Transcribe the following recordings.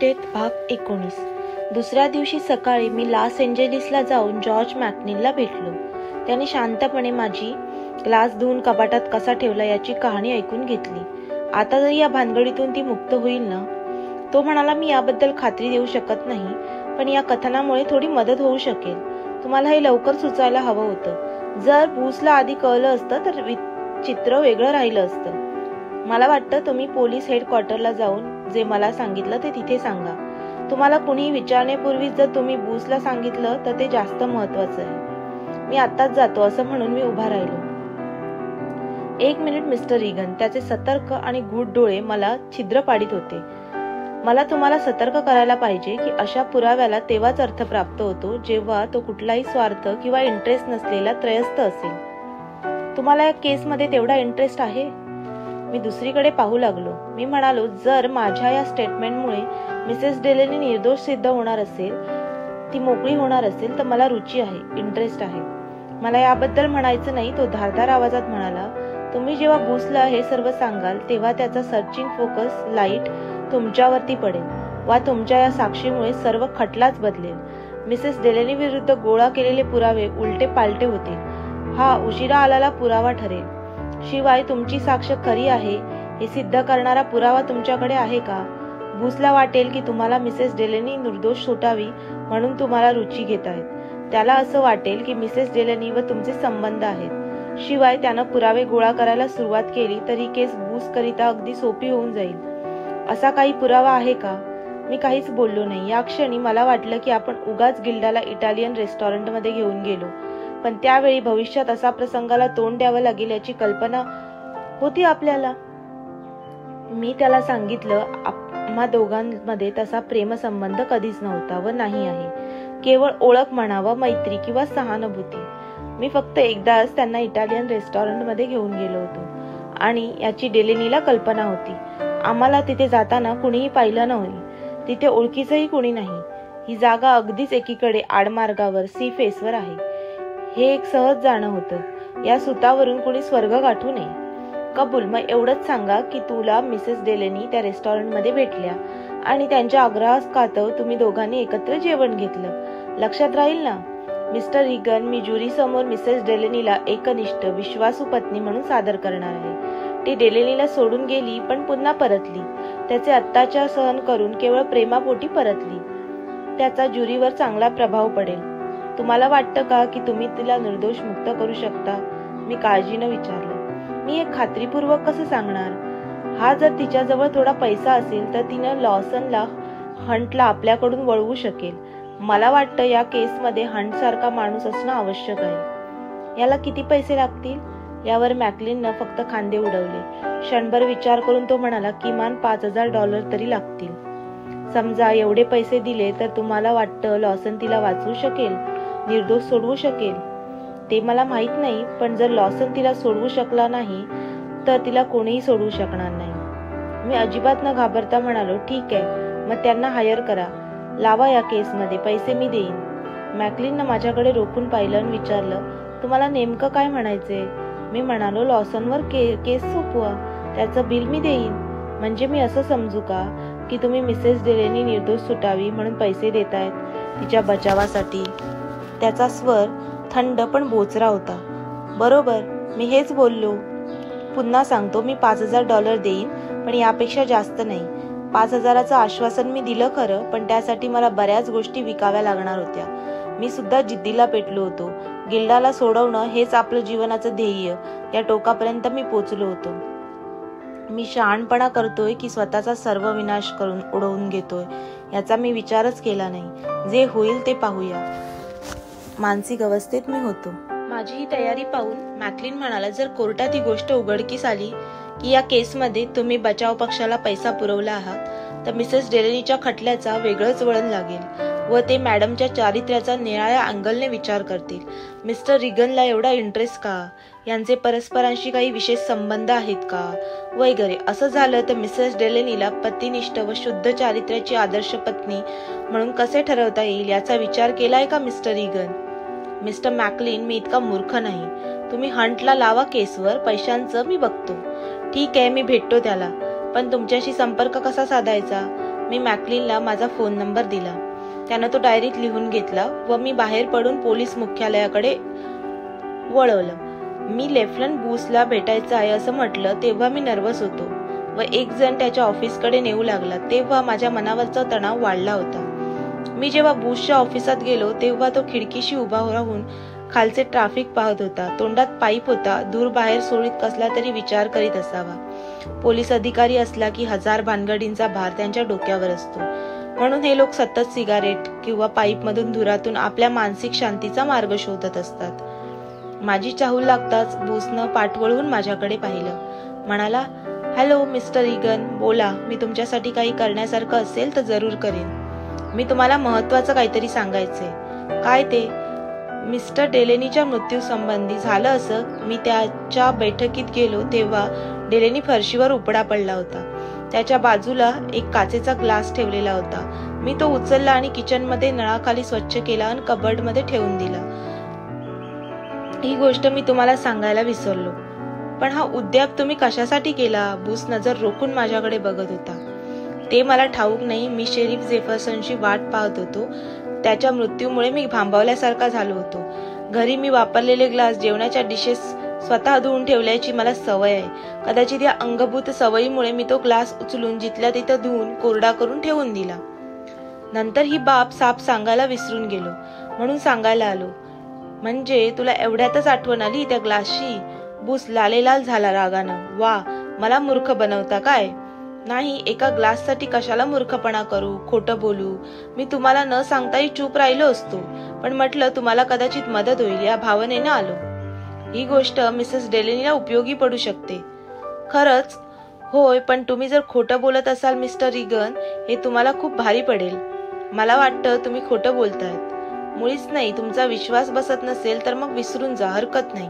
Death भाग 19. दुसऱ्या दिवशी सकाळी मी लॉस एंजेलिसला जाऊन जॉर्ज मॅकलिनला भेटलो. त्याने शांतपणे माझी ग्लास धुवून कपाटात कसा ठेवला याची कहाणी ऐकून घेतली. आता जरी या भानगडीतून ती मुक्त होईल ना? तो म्हणाला, मी याबद्दल खात्री देऊ शकत नाही, पण या कथनामुळे थोडी मदत होऊ शकेल. तुम्हाला हे लवकर सुचायला हवं होतं. जर बूसला आधी कळलं असतं तर चित्र वेगळं राहिलं असतं. मला वाटतं तुम्ही पोलीस हेडक्वार्टरला जाऊन जे मला सांगितलं ते तिथे सांगा. तुम्हाला कुणीही विचारण्यापूर्वी जर तुम्ही बूसला सांगितलं तर ते जास्त महत्वाचं आहे. मी आत्ताच जातो असं म्हणून मी उभा राहिलो. एक मिनिट मिस्टर रिगन. त्याचे सतर्क आणि गूढ डोळे मला छिद्र पाडित होते. मला तुम्हाला सतर्क करायला पाहिजे की अशा पुराव्याला तेव्हाच अर्थ प्राप्त होतो जेव्हा तो कुठलाही स्वार्थ किंवा इंटरेस्ट नसलेला त्रयस्थ असेल. तुम्हाला या केसमध्ये तेवढा इंटरेस्ट आहे? मी दुसरीकडे पाहू लागलो. मी म्हणालो, जर माझ्या या स्टेटमेंटमुळे मिसेस डेलेनी निर्दोष सिद्ध होणार असेल, ती मोकळी होणार असेल, तर मला रुची आहे, इंटरेस्ट आहे. मला याबद्दल म्हणायचं नाही. तो धारदार आवाजात म्हणाला, तुम्ही जेव्हा बूसला हे सर्व सांगाल तेव्हा त्याचा सर्चिंग फोकस लाईट तुमच्यावरती पडेल वा तुमच्या या साक्षीमुळे सर्व खटलाच बदलेल. मिसेस डेलेनी विरुद्ध गोळा केलेले पुरावे उलटे पालटे होतील. हा उशिरा आलेला पुरावा ठरेल. शिवाय तुमची साक्ष खरी आहे हे सिद्ध करणारा पुरावा तुमच्याकडे आहे का? बूसला वाटेल की तुम्हाला मिसेस डेलेनी निर्दोष सुटावी म्हणून तुम्हाला रुची घेत आहेत. त्याला असं वाटेल की मिसेस डेलेनी व तुमचे संबंध आहेत. शिवाय त्यानं पुरावे गोळा करायला सुरुवात केली तर ही केस बूस करिता अगदी सोपी होऊन जाईल. असा काही पुरावा आहे का? मी काहीच बोललो नाही. या क्षणी मला वाटलं की आपण उगाच गिल्डाला इटालियन रेस्टॉरंटमध्ये घेऊन गेलो, पण त्यावेळी भविष्यात असा प्रसंगाला तोंड द्यावं लागेल याची कल्पना होती आपल्याला. मी त्याला सांगितलं, आम्हा दोघांमध्ये तसा प्रेमसंबंध कधीच नव्हता व नाही आहे. केवळ ओळख म्हणावं, मैत्री किंवा सहानुभूती. मी फक्त एकदाच त्यांना इटालियन रेस्टॉरंटमध्ये घेऊन गेलो होतो आणि याची डेलेनीला कल्पना होती. आम्हाला तिथे जाताना कुणीही पाहिलं नव्हतं. तिथे ओळखीचंही कुणी नाही. ही जागा अगदीच एकीकडे आडमार्गावर सी फेसवर आहे. हे एक सहज जाणं होतं. या सुतावरून कुणी स्वर्ग गाठू नये. कबूल. मग एवढंच सांगा की तुला मिसेस डेलेनी त्या रेस्टॉरंटमध्ये भेटल्या आणि त्यांच्या आग्रहास कातव तुम्ही दोघांनी एकत्र जेवण घेतलं. लक्षात राहील ना? मिस्टर रिगन, मी ज्युरी समोर मिसेस डेलेनीला एकनिष्ठ विश्वासू पत्नी म्हणून सादर करणार आहे. ती डेलेनीला सोडून गेली पण पुन्हा परतली. त्याचे अत्याचार सहन करून केवळ प्रेमापोटी परतली. त्याचा ज्युरीवर चांगला प्रभाव पडेल. तुम्हाला वाटतं का की तुम्ही तिला निर्दोष मुक्त करू शकता? मी काळजीनं विचारलं. मी एक खात्रीपूर्वक कसं सांगणार? हा जर तिच्याजवळ थोडा पैसा असेल तर तिनं लॉसनला हंटला आपल्याकडून वळवू शकेल. मला वाटतं या केसमध्ये हंट सारखा माणूस असणं आवश्यक आहे. याला किती पैसे लागतील? यावर मॅकलिननं फक्त खांदे उडवले. क्षणभर विचार करून तो म्हणाला, किमान $5,000 तरी लागतील. समजा एवढे पैसे दिले तर तुम्हाला वाटतं लॉसन तिला वाचवू शकेल, निर्दोष सोडवू शकेल? ते मला माहित नाही, पण जर लॉसन तिला सोडवू शकला नाही तर तिला कोणीही सोडवू शकणार नाही. मी अजिबात न घाबरता म्हणालो, ठीक आहे, मग त्यांना हायर करा. लावा या केसमध्ये. पैसे मी देईन. मॅकलिननं माझ्याकडे रोखून पाहिलं आणि विचारलं, तुम्हाला नेमकं काय म्हणायचंय? मी म्हणालो, लॉसनवर केस सोपवा. त्याचं बिल मी देईन. म्हणजे मी असं समजू का की तुम्ही मिसेस डेलेनी निर्दोष सुटावी म्हणून पैसे देतायत तिच्या बचावासाठी? त्याचा स्वर थंड पण बोचरा होता. बरोबर, मी हेच बोललो. पुन्हा सांगतो, मी $5,000 देईन, पण यापेक्षा जास्त नाही. 5,000चं आश्वासन मी दिलं खरं, पण त्यासाठी मला बऱ्याच गोष्टी विकाव्या लागणार होत्या. मी सुद्धा जिद्दीला पेटलो होतो. गिल्डाला सोडवणं हेच आपलं जीवनाचं ध्येय. या टोकापर्यंत मी पोचलो होतो. मी शहाणपणा करतोय की स्वतःचा सर्व विनाश करून उडवून घेतोय याचा मी विचारच केला नाही. जे होईल ते पाहूया. मानसिक अवस्थेत मी होतो. माझी ही तयारी पाहून मॅकलिन म्हणाला, जर कोर्टात ही गोष्ट उघडकीस आली की या केसमध्ये तुम्ही बचाव पक्षाला पैसा पुरवला आहात तर मिसेस डेलेनीच्या खटल्याचा वेगळंच वळण लागेल व ते मॅडमच्या चारित्र्याचा निराळ्या अँगलने विचार करतील. मिस्टर रिगनला एवढा इंटरेस्ट का? यांचे परस्परांशी काही विशेष संबंध आहेत का? वगैरे. असं झालं तर मिसेस डेलेनीला पतिनिष्ठ व शुद्ध चारित्र्याची आदर्श पत्नी म्हणून कसे ठरवता येईल याचा विचार केलाय का मिस्टर रिगन? मिस्टर मॅकलिन, मी इतका मूर्ख नाही. तुम्ही हंटला लावा केसवर. पैशांचं मी बघतो. ठीक आहे, मी भेटतो त्याला. पण तुमच्याशी संपर्क कसा साधायचा? मी मॅकलिनला माझा फोन नंबर दिला. त्यानं तो डायरीत लिहून घेतला व मी बाहेर पडून पोलीस मुख्यालयाकडे वळवलं. मी लेफ्टनंट बूसला भेटायचं आहे असं म्हटलं तेव्हा मी नर्वस होतो व एक जण त्याच्या ऑफिसकडे नेऊ लागला तेव्हा माझ्या मनावरचा तणाव वाढला होता. मी जेव्हा बूसच्या ऑफिसात गेलो तेव्हा तो खिडकीशी उभा राहून खालचे ट्रॅफिक पाहत होता. तोंडात पाईप होता. दूर बाहेर सोडीत कसला तरी विचार करीत असावा. पोलीस अधिकारी असला की हजार भानगडींचा भार त्यांच्या डोक्यावर असतो, म्हणून हे लोक सतत सिगारेट किंवा पाईपमधून धुरातून आपल्या मानसिक शांतीचा मार्ग शोधत असतात. माझी चाहूल लागताच बूसनं पाठ वळवून माझ्याकडे पाहिलं. म्हणाला, हॅलो मिस्टर रीगन, बोला. मी तुमच्यासाठी काही करण्यासारखं असेल तर जरूर करेन. मी तुम्हाला महत्वाचं काहीतरी सांगायचंय. काय ते? मिस्टर डेलेनीच्या मृत्यूसंबंधी झालं असं. मी त्याच्या बैठकीत गेलो तेव्हा डेलेनी फरशीवर उपडा पडला होता. त्याच्या बाजूला एक काचेचा ग्लास ठेवलेला होता. मी तो उचलला आणि किचनमध्ये नळाखाली स्वच्छ केला आणि कबर्डमध्ये ठेवून दिला. ही गोष्ट मी तुम्हाला सांगायला विसरलो. पण हा उद्योग तुम्ही कशासाठी केला? बूस नजर रोखून माझ्याकडे बघत होता. ते मला ठाऊक नाही. मी शेरीफ जेफरसनची वाट पाहत होतो. त्याच्या मृत्यूमुळे मी भांबावल्यासारखा झालो होतो. घरी मी वापरलेले ग्लास, जेवणाच्या डिशेस स्वतः धुवून ठेवल्याची मला सवय आहे. कदाचित या अंगभूत सवयीमुळे मी तो ग्लास उचलून जिथल्या तिथं धुवून कोरडा करून ठेवून दिला. नंतर ही बाब साफ सांगायला विसरून गेलो, म्हणून सांगायला आलो. म्हणजे तुला एवढ्यातच आठवण आली त्या ग्लासची? बूस लालेलाल झाला रागानं. वा, मला मूर्ख बनवता काय? नाही, एका ग्लाससाठी कशाला मूर्खपणा करू, खोटं बोलू? मी तुम्हाला न सांगताही चूप राहिलो असतो, पण म्हटलं तुम्हाला कदाचित मदत होईल या भावनेनं आलो. ही गोष्ट मिसेस डेलेनीला उपयोगी पडू शकते. खरंच? होय, पण तुम्ही जर खोटं बोलत असाल मिस्टर रीगन, हे तुम्हाला खूप भारी पडेल. मला वाटतं तुम्ही खोटं बोलतायत. मुळीच नाही. तुमचा विश्वास बसत नसेल तर मग विसरून जा, हरकत नाही.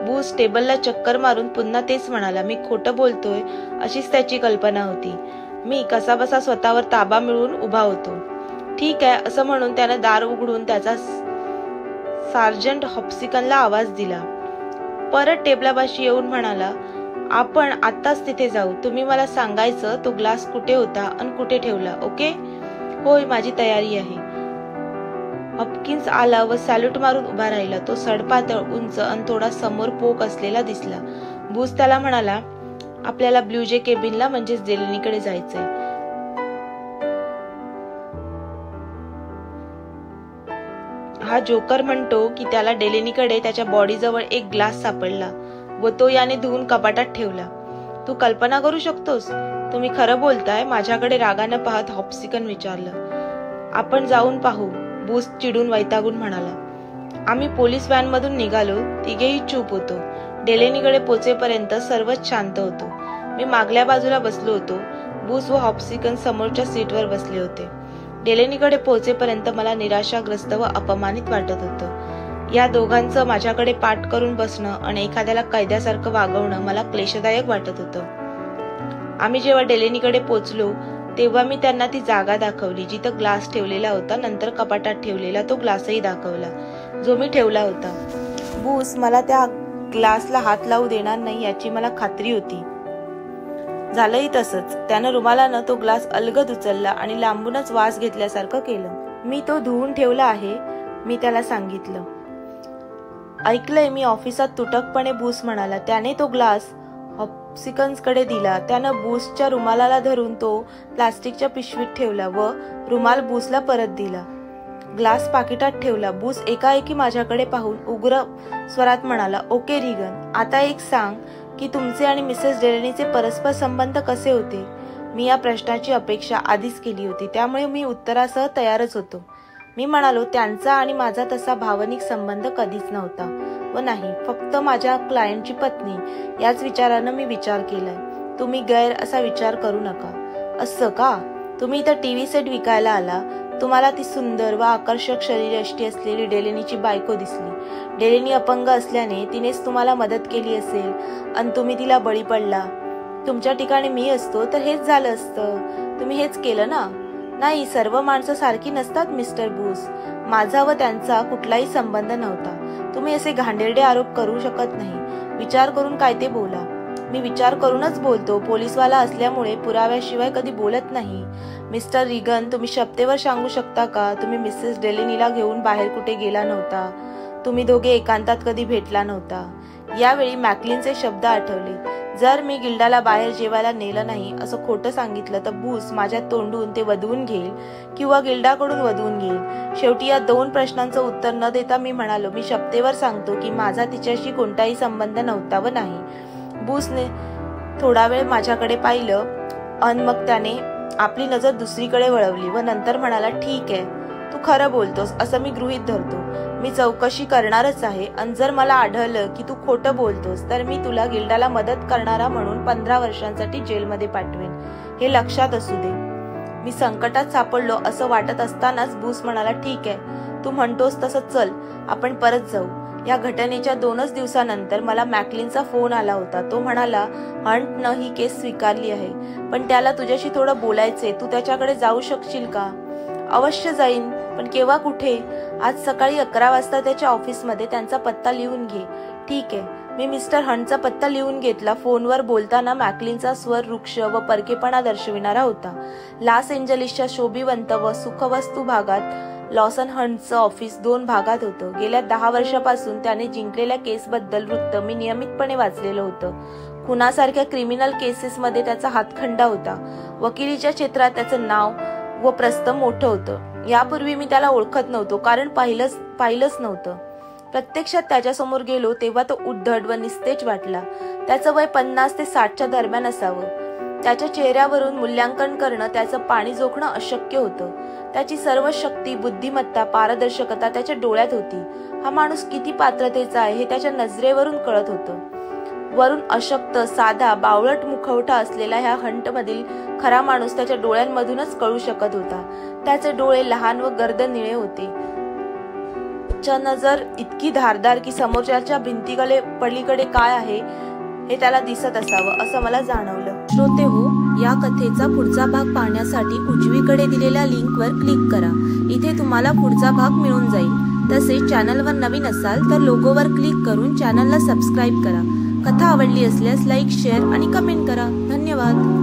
बूस टेबलला चक्कर मारून पुन्हा तेच म्हणाला. मी खोटं बोलतोय अशीच त्याची कल्पना होती. मी कसाबसा स्वतःवर ताबा मिळवून उभा होतो. ठीक आहे असं म्हणून त्यानं दार उघडून त्याचा सार्जंट हॉप्सिकनला आवाज दिला. परत टेबलापाशी येऊन म्हणाला, आपण आत्ताच तिथे जाऊ. तुम्ही मला सांगायचं तो ग्लास कुठे होता आणि कुठे ठेवला, ओके? होय, माझी तयारी आहे. हॉपकिन्स आला व सॅल्यूट मारून उभा राहिला. तो सडपातळ, उंच आणि थोडा समोर पोक असलेला दिसला. बूस त्याला म्हणाला, आपल्याला ब्ल्यू जे केबिनला म्हणजेच डेलेनीकडे जायचंय. हा जोकर म्हणतो की त्याला डेलेनीकडे त्याच्या बॉडीजवळ एक ग्लास सापडला व तो याने धुवून कपाटात ठेवला. तू कल्पना करू शकतोस? तुम्ही खरं बोलताय? माझ्याकडे रागानं पाहत हॉप्सिकन विचारलं. आपण जाऊन पाहू, बूस चिडून वैतागून म्हणाला. आम्ही पोलीस व्हॅनमधून निघालो. तिघेही चूप होतो. डेलेनीकडे पोचेपर्यंत सर्वच शांत होतो. मी मागल्या बाजूला बसलो होतो. बूस व हॉप्सिकन समोरच्या सीटवर बसले होते. डेलेनीकडे पोहोचेपर्यंत मला निराशाग्रस्त व अपमानित वाटत होतं. या दोघांचं माझ्याकडे पाठ करून बसणं आणि एखाद्याला कैद्यासारखं वागवणं मला क्लेशदायक वाटत होतं. आम्ही जेव्हा डेलेनीकडे पोचलो तेव्हा मी त्यांना ती जागा दाखवली जिथं ग्लास ठेवलेला होता. नंतर कपाटात ठेवलेला तो ग्लासही दाखवला जो मी ठेवला होता. बूस मला त्या ग्लासला हात लावू देणार नाही याची मला खात्री होती. झालंही तसंच. त्यानं रुमालानं तो ग्लास अलगद उचलला आणि लांबूनच वास घेतल्यासारखं केलं. मी तो धुवून ठेवला आहे, मी त्याला सांगितलं. ऐकलंय मी ऑफिसात तुटकपणे, बूस म्हणाला. त्याने तो ग्लास हॉप्सिकन्सकडे दिला. त्यानं बूसच्या रुमालाला धरून तो प्लास्टिकच्या पिशवीत ठेवला व रुमाल बूसला परत दिला. ग्लास पाकिटात ठेवला. बूस एकाएकी माझ्याकडे पाहून उग्र स्वरात म्हणाला, ओके रीगन, आता एक सांग की तुमचे आणि मिसेस डेलेनीचे परस्पर संबंध कसे होते? मी या प्रश्नाची अपेक्षा आधीच केली होती, त्यामुळे मी उत्तरासह तयारच होतो. मी म्हणालो, त्यांचा आणि माझा तसा भावनिक संबंध कधीच नव्हता व नाही, फक्त माझ्या क्लायंटची पत्नी याच विचारानं मी विचार केलाय. तुम्ही गैर असा विचार करू नका. असं का? तुम्ही इथं टीव्ही सेट विकायला आला. तुम्हाला ती सुंदर व आकर्षक शरीरयष्टी असलेली डेलेनीची बायको दिसली. डेलेनी अपंग असल्याने तिनेच तुम्हाला मदत केली असेल आणि तुम्ही तिला बळी पडला. तुमच्या ठिकाणी मी असतो तर हेच झालं असतं. तुम्ही हेच केलं ना? नाही, सर्व माणसं सारखी नसतात मिस्टर बूस. माझा व त्यांचा कुठलाही संबंध नव्हता. तुम्ही असे घाणेरडे आरोप करू शकत नाही. विचार करून काय ते बोला. मी विचार करूनच बोलतो. पोलीसवाला असल्यामुळे पुराव्याशिवाय कधी बोलत नाही. मिस्टर रिगन, तुम्ही शपथेवर सांगू शकता का तुम्ही मिसेस डेलेनीला घेऊन बाहेर कुठे गेला नव्हता? तुम्ही दोघे एकांतात कधी भेटला नव्हता? यावेळी मॅकलिनचे शब्द आठवले. जर मी गिल्डाला बाहेर जेवायला नेलं नाही असं खोटं सांगितलं तर बूस माझ्या तोंडून ते वधवून घेईल किंवा गिल्डाकडून वधवून घेईल. शेवटी या 2 प्रश्नांचं उत्तर न देता मी म्हणालो, मी शपथेवर सांगतो की माझा तिच्याशी कोणताही संबंध नव्हता व नाही. बूसने थोडा वेळ माझ्याकडे पाहिलं आणि मग त्याने आपली नजर दुसरीकडे वळवली व नंतर म्हणाला, ठीक आहे, तू खरं बोलतोस असं मी गृहीत धरतो. मी चौकशी करणारच आहे आणि जर मला आढळलं की तू खोटं बोलतोस तर मी तुला गिल्डाला मदत करणारा म्हणून 15 वर्षांसाठी जेलमध्ये पाठवेन. हे लक्षात असू दे. मी संकटात सापडलो असं वाटत असतानाच बूस म्हणाला, ठीक आहे, तू म्हणतोस तसं, चल आपण परत जाऊ. या घटनेच्या 2च दिवसानंतर मला मॅकलिनचा फोन आला होता. तो म्हणाला, हंटनं ही केस स्वीकारली आहे पण त्याला तुझ्याशी थोडं बोलायचंय. तू त्याच्याकडे जाऊ शकशील का? अवश्य जाईन, पण केव्हा, कुठे? आज सकाळी 11 वाजता त्याच्या ऑफिसमध्ये. त्यांचा पत्ता लिहून घे. ठीक आहे. मी मिस्टर हंटचा पत्ता लिहून घेतला. फोनवर बोलताना मॅकलिनचा स्वर वृक्ष व परकेपणा दर्शविणारा होता. लॉस एंजलिसच्या शोभिवंत व सुखवस्तू भागात लॉसन हंटचं ऑफिस 2 भागात होतं. गेल्या 10 वर्षापासून त्याने जिंकलेल्या केसबद्दल वृत्त मी नियमितपणे वाचलेलं होतं. खुनासारख्या क्रिमिनल केसेसमध्ये त्याचा हातखंडा होता. वकिलीच्या क्षेत्रात त्याचं नाव व प्रस्थ मोठं होतं. यापूर्वी मी त्याला ओळखत नव्हतो कारण पाहिलंच नव्हतं. प्रत्यक्षात त्याच्यासमोर गेलो तेव्हा तो उद्धट व निस्तेज वाटला. त्याचं वय 50 ते 60च्या दरम्यान असावं. त्याच्या चेहऱ्यावरून मूल्यांकन करणं, त्याचं पाणी जोखणं अशक्य होतं. त्याची सर्व शक्ती, बुद्धिमत्ता, पारदर्शकता त्याच्या डोळ्यात होती. हा माणूस किती पात्रतेचा आहे हे त्याच्या नजरेवरून कळत होतं. वरून अशक्त, साधा, बावळट मुखवटा असलेला ह्या हंटमधील खरा माणूस त्याच्या डोळ्यांमधूनच कळू शकत होता. त्याचे डोळे लहान व गर्द निळे होते. च्या नजर इतकी धारदार की समोरच्या भिंतीकडे पलीकडे काय आहे हे त्याला दिसत असावं असं मला जाणवलं. श्रोते हो, या कथेचा पुढचा भाग पाहण्यासाठी उजवीकडे दिलेल्या लिंकवर क्लिक करा. इथे तुम्हाला पुढचा भाग मिळून जाईल. तसेच चॅनलवर नवीन असाल तर लोगोवर क्लिक करून चॅनलला सबस्क्राईब करा. कथा आवडली असल्यास लाईक, शेअर आणि कमेंट करा. धन्यवाद.